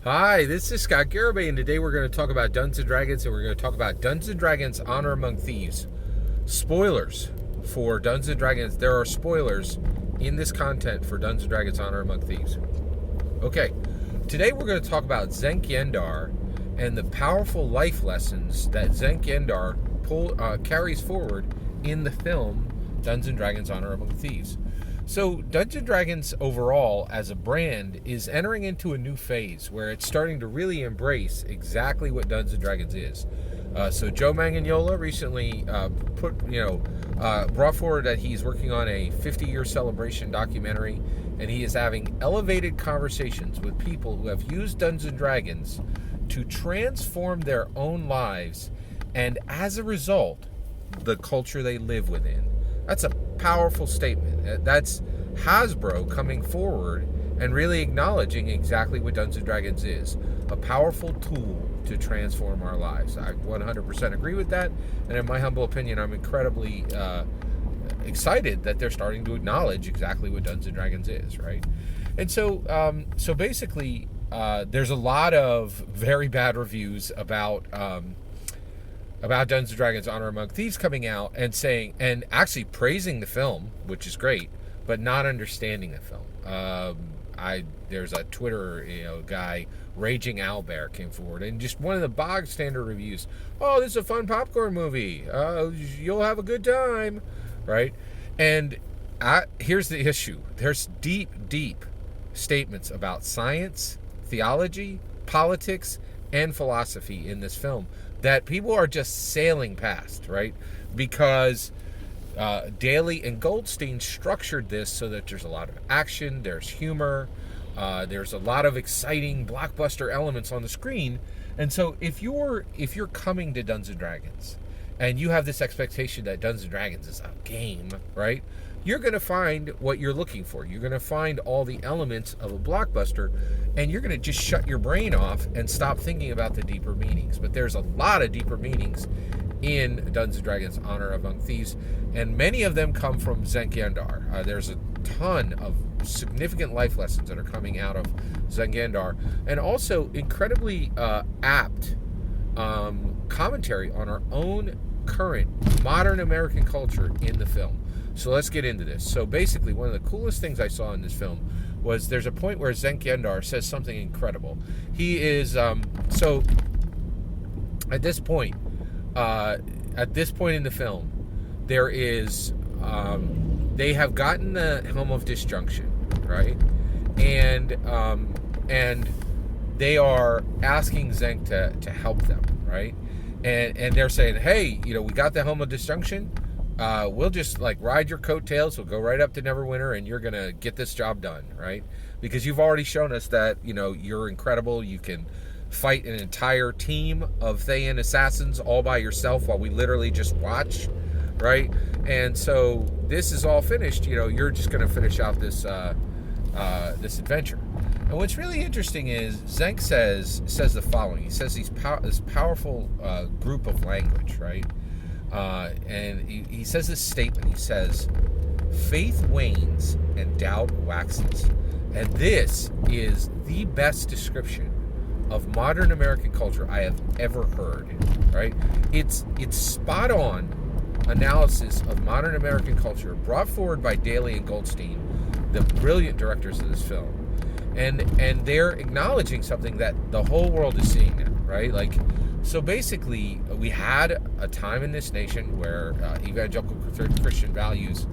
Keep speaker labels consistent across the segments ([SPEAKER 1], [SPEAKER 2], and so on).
[SPEAKER 1] Hi, this is Scott Garibay, and today we're going to talk about Dungeons & Dragons, and we're going to talk about Dungeons & Dragons Honor Among Thieves. Spoilers for Dungeons & Dragons. There are spoilers in this content for Dungeons & Dragons Honor Among Thieves. Okay, today we're going to talk about Xenk Yendar and the powerful life lessons that Xenk Yendar carries forward in the film Dungeons & Dragons Honor Among Thieves. So Dungeons & Dragons overall as a brand is entering into a new phase where it's starting to really embrace exactly what Dungeons & Dragons is. So Joe Manganiello recently brought forward that he's working on a 50-year celebration documentary, and he is having elevated conversations with people who have used Dungeons & Dragons to transform their own lives, and as a result, the culture they live within. That's a powerful statement. That's Hasbro coming forward and really acknowledging exactly what Dungeons & Dragons is. A powerful tool to transform our lives. I 100% agree with that. And in my humble opinion, I'm incredibly excited that they're starting to acknowledge exactly what Dungeons & Dragons is, right? And so basically, there's a lot of very bad reviews about Dungeons & Dragons Honor Among Thieves coming out and saying, and actually praising the film, which is great, but not understanding the film. There's a Twitter guy, Raging Owlbear, came forward, and just one of the bog standard reviews. Oh, this is a fun popcorn movie. You'll have a good time, right? And here's the issue. There's deep statements about science, theology, politics, and philosophy in this film that people are just sailing past, right? Because Daly and Goldstein structured this so that there's a lot of action, there's humor, there's a lot of exciting blockbuster elements on the screen. And so if you're coming to Dungeons & Dragons and you have this expectation that Dungeons & Dragons is a game, right? You're going to find what you're looking for. You're going to find all the elements of a blockbuster, and you're going to just shut your brain off and stop thinking about the deeper meanings. But there's a lot of deeper meanings in Dungeons & Dragons Honor Among Thieves, and many of them come from Xenk Yendar. There's a ton of significant life lessons that are coming out of Xenk Yendar, and also incredibly apt commentary on our own current modern American culture in the film. So let's get into this. So basically, one of the coolest things I saw in this film was there's a point where Xenk Yendar says something incredible. He is so at this point in the film, there is they have gotten the Helm of Disjunction, right? And they are asking Xenk to help them, right? And they're saying, hey, we got the Helm of Disjunction. We'll just ride your coattails. We'll go right up to Neverwinter, and you're gonna get this job done, right? Because you've already shown us that you're incredible. You can fight an entire team of Thayan assassins all by yourself while we literally just watch, right? And so this is all finished. You're just gonna finish out this this adventure. And what's really interesting is Xenk says the following. He says this powerful group of language, right? And he says this statement. He says, faith wanes and doubt waxes. And this is the best description of modern American culture I have ever heard, right? It's spot on analysis of modern American culture brought forward by Daly and Goldstein, the brilliant directors of this film. And they're acknowledging something that the whole world is seeing now, right? So basically, we had a time in this nation where evangelical Christian values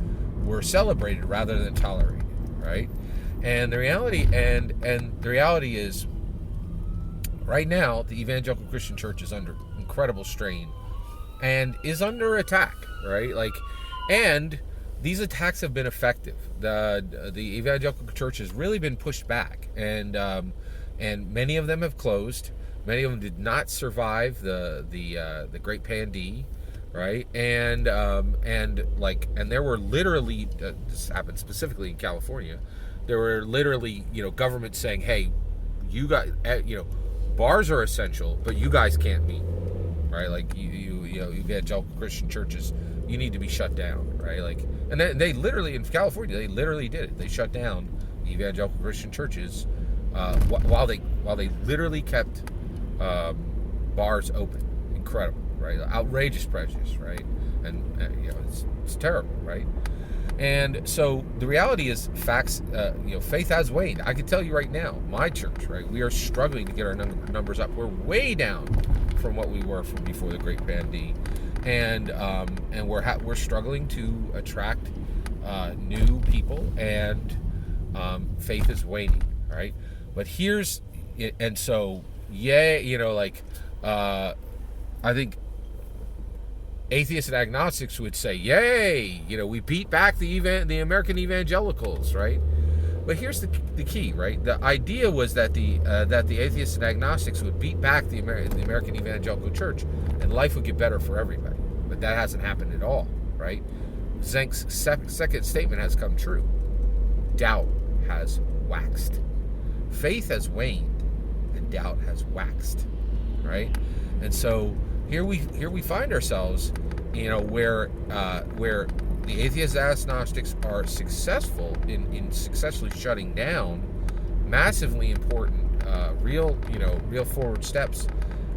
[SPEAKER 1] were celebrated rather than tolerated, right? And the reality is, right now, the evangelical Christian church is under incredible strain and is under attack, right? And these attacks have been effective. The evangelical church has really been pushed back, and many of them have closed. Many of them did not survive the Great Pandemic, right? And there were literally this happened specifically in California. There were literally governments saying, "Hey, you guys, bars are essential, but you guys can't meet, right? Evangelical Christian churches, you need to be shut down, right?" And they literally in California, they literally did it. They shut down evangelical Christian churches while they while they literally kept bars open. Incredible, right? Outrageous prejudice, right? And it's terrible, right? And so the reality is, facts, faith has waned. I can tell you right now, my church, right? We are struggling to get our numbers up. We're way down from what we were from before the Great Pandemic, and we're struggling to attract new people, and faith is waning, right? But I think atheists and agnostics would say, yay, we beat back the American evangelicals, right? But here's the key, right? The idea was that the atheists and agnostics would beat back the American evangelical church, and life would get better for everybody. But that hasn't happened at all, right? Xenk's second statement has come true. Doubt has waxed. Faith has waned, and doubt has waxed, right? And so here we find ourselves, where the atheists and agnostics are successful in successfully shutting down massively important real forward steps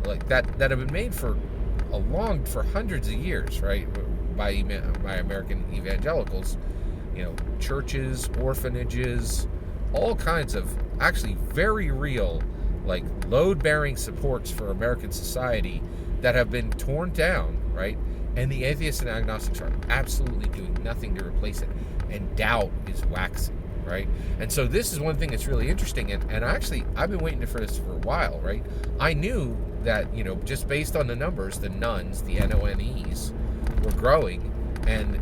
[SPEAKER 1] like that have been made for hundreds of years, right, by American evangelicals, churches, orphanages, all kinds of actually very real, like, load-bearing supports for American society that have been torn down, right? And the atheists and agnostics are absolutely doing nothing to replace it. And doubt is waxing, right? And so this is one thing that's really interesting. And actually, I've been waiting for this for a while, right? I knew that, just based on the numbers, the nuns, the NONEs, were growing, and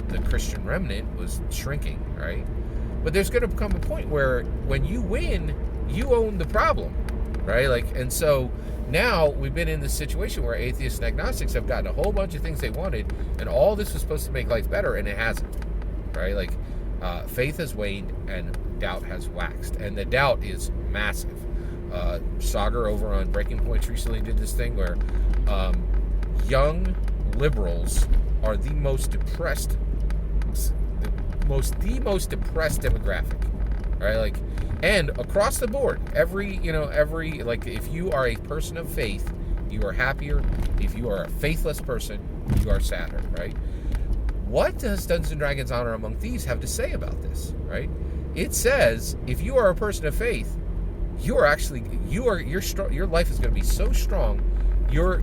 [SPEAKER 1] the Christian remnant was shrinking, right? But there's going to come a point where when you win, you own the problem, right? And so now we've been in this situation where atheists and agnostics have gotten a whole bunch of things they wanted, and all this was supposed to make life better, and it hasn't, right? Faith has waned and doubt has waxed, and the doubt is massive. Sagar over on Breaking Points recently did this thing where young liberals are the most depressed demographic, right? And across the board, every if you are a person of faith, you are happier. If you are a faithless person, you are sadder, right? What does Dungeons and Dragons Honor Among Thieves have to say about this, right? It says, if you are a person of faith, your life is going to be so strong, your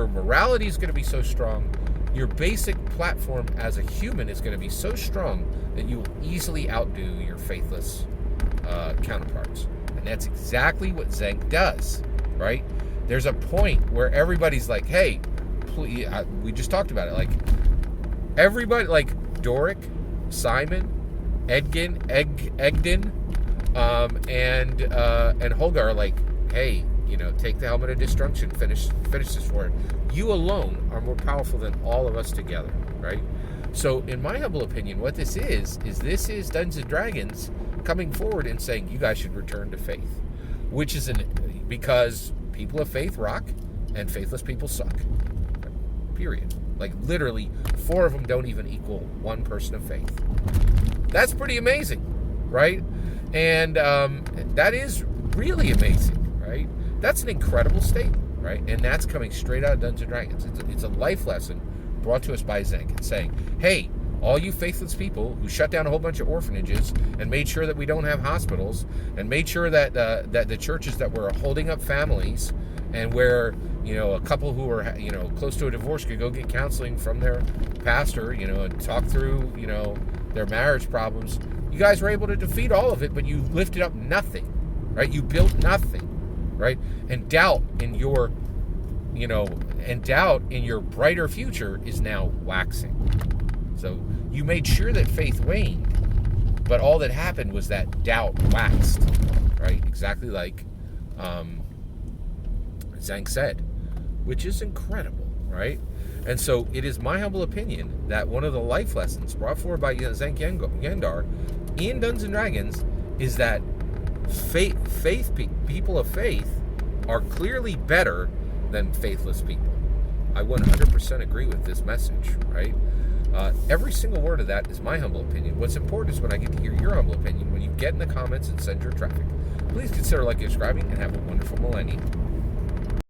[SPEAKER 1] morality is going to be so strong, your basic platform as a human is going to be so strong that you will easily outdo your faithless counterparts. And that's exactly what Xenk does, right? There's a point where everybody's like, hey, please, we just talked about it, everybody, Doric, Simon, Egdin, and Holgar are like, hey, take the helmet of destruction, finish this for it. You alone are more powerful than all of us together, right? So in my humble opinion, what this is Dungeons and Dragons coming forward and saying, you guys should return to faith, which is because people of faith rock and faithless people suck, period. Literally 4 of them don't even equal 1 person of faith. That's pretty amazing, right? And that is really amazing, right? That's an incredible statement, right? And that's coming straight out of Dungeons and Dragons. It's a life lesson brought to us by Xenk. It's saying, hey, all you faithless people who shut down a whole bunch of orphanages and made sure that we don't have hospitals, and made sure that the churches that were holding up families, and where a couple who were close to a divorce could go get counseling from their pastor, and talk through their marriage problems. You guys were able to defeat all of it, but you lifted up nothing, right? You built nothing, right? And doubt in your brighter future is now waxing. So you made sure that faith waned, but all that happened was that doubt waxed, right? Exactly like Xenk said, which is incredible, right? And so it is my humble opinion that one of the life lessons brought forward by Xenk Yendar in Dungeons and Dragons is that people of faith are clearly better than faithless people. I 100% agree with this message, right? Every single word of that is my humble opinion. What's important is when I get to hear your humble opinion. When you get in the comments and send your traffic, please consider liking and subscribing, and have a wonderful millennium.